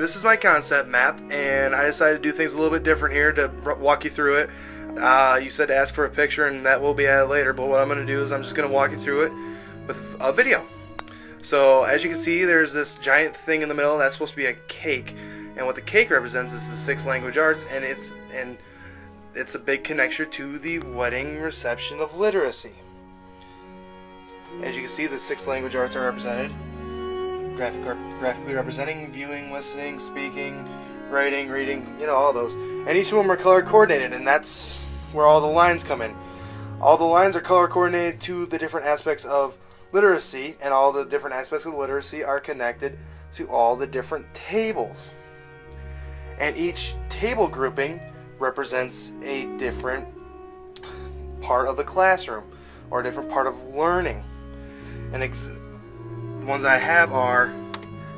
this is my concept map, and I decided to do things a little bit different here to walk you through it. You said to ask for a picture, and that will be added later, but what I'm going to do is I'm just going to walk you through it with a video. So as you can see, there's this giant thing in the middle that's supposed to be a cake, and what the cake represents is the 6 language arts, and it's a big connection to the wedding reception of literacy. As you can see, the 6 language arts are represented, graphically representing viewing, listening, speaking, writing, reading, you know, all those. And each of them are color coordinated, and that's where all the lines come in. All the lines are color coordinated to the different aspects of literacy, and all the different aspects of literacy are connected to all the different tables. And each table grouping represents a different part of the classroom or a different part of learning. And the ones I have are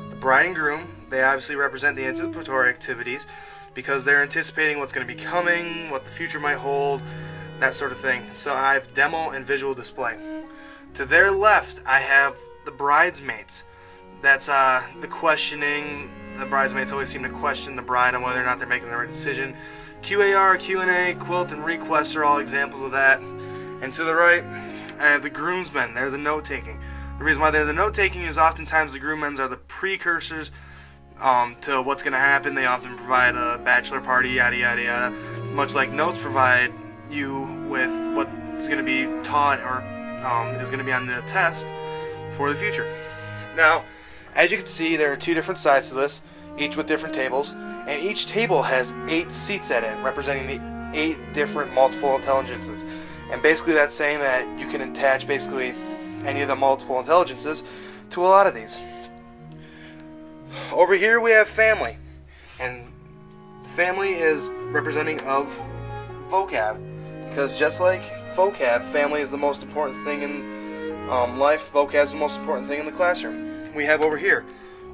the bride and groom. They obviously represent the anticipatory activities because they're anticipating what's going to be coming, what the future might hold, that sort of thing. So I have demo and visual display. To their left, I have the bridesmaids. That's the questioning. The bridesmaids always seem to question the bride on whether or not they're making the right decision. QAR, Q&A, quilt, and request are all examples of that. And to the right, I have the groomsmen. They're the note-taking. The reason why they're the note-taking is oftentimes the groomsmen are the precursors to what's going to happen. They often provide a bachelor party, yada yada yada. Much like notes provide you with what's going to be taught or is going to be on the test for the future. Now, as you can see, there are 2 different sides to this, each with different tables, and each table has 8 seats at it, representing the 8 different multiple intelligences. And basically that's saying that you can attach basically any of the multiple intelligences to a lot of these. Over here we have family, and family is representing of vocab, because just like vocab, family is the most important thing in life. Vocab is the most important thing in the classroom. We have over here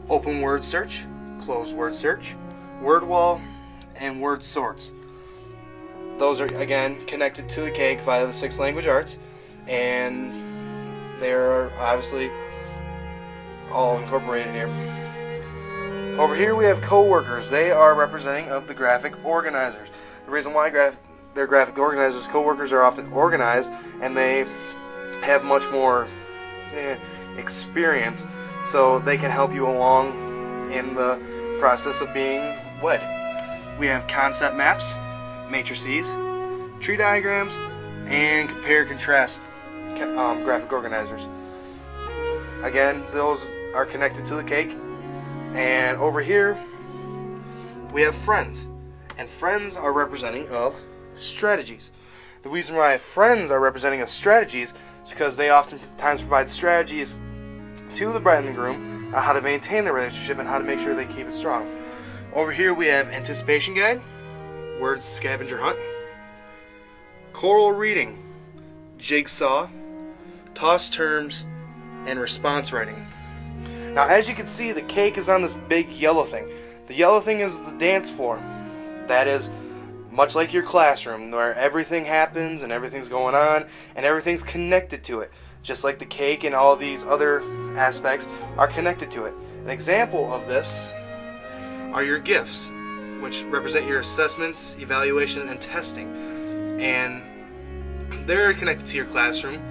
open word search, closed word search, word wall, and word sorts. Those are again connected to the cake via the 6 language arts, and they are obviously all incorporated here. Over here we have co-workers. They are representing of the graphic organizers. The reason why they're graphic organizers, co-workers are often organized, and they have much more experience, so they can help you along in the process of being wed. We have concept maps, matrices, tree diagrams, and compare-contrast graphic organizers. Again, those are connected to the cake. And over here we have friends, and friends are representing of strategies. The reason why friends are representing of strategies is because they oftentimes provide strategies to the bride and the groom on how to maintain their relationship and how to make sure they keep it strong. Over here we have anticipation guide, word scavenger hunt, choral reading, jigsaw, toss terms, and response writing. Now as you can see, the cake is on this big yellow thing. The yellow thing is the dance floor. That is much like your classroom, where everything happens and everything's going on and everything's connected to it. Just like the cake and all these other aspects are connected to it. An example of this are your gifts, which represent your assessments, evaluation, and testing. And they're connected to your classroom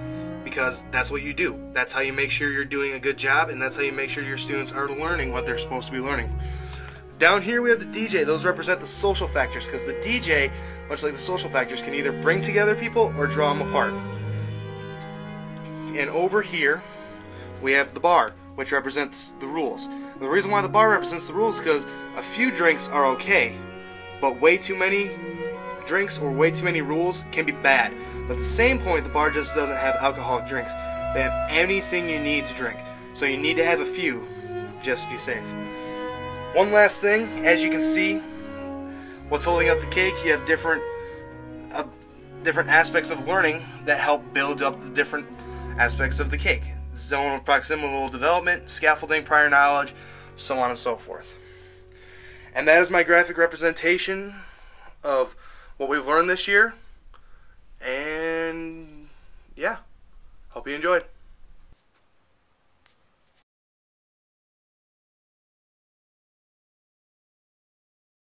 because that's what you do. That's how you make sure you're doing a good job, and that's how you make sure your students are learning what they're supposed to be learning. Down here we have the DJ. Those represent the social factors, because the DJ, much like the social factors, can either bring together people or draw them apart. And over here we have the bar, which represents the rules. The reason why the bar represents the rules is because a few drinks are okay, but way too many drinks or way too many rules can be bad. But at the same point, the bar just doesn't have alcoholic drinks. They have anything you need to drink. So you need to have a few, just to be safe. One last thing, as you can see, what's holding up the cake, you have different aspects of learning that help build up the different aspects of the cake. Zone of proximal development, scaffolding, prior knowledge, so on and so forth. And that is my graphic representation of what we've learned this year. And yeah, hope you enjoyed.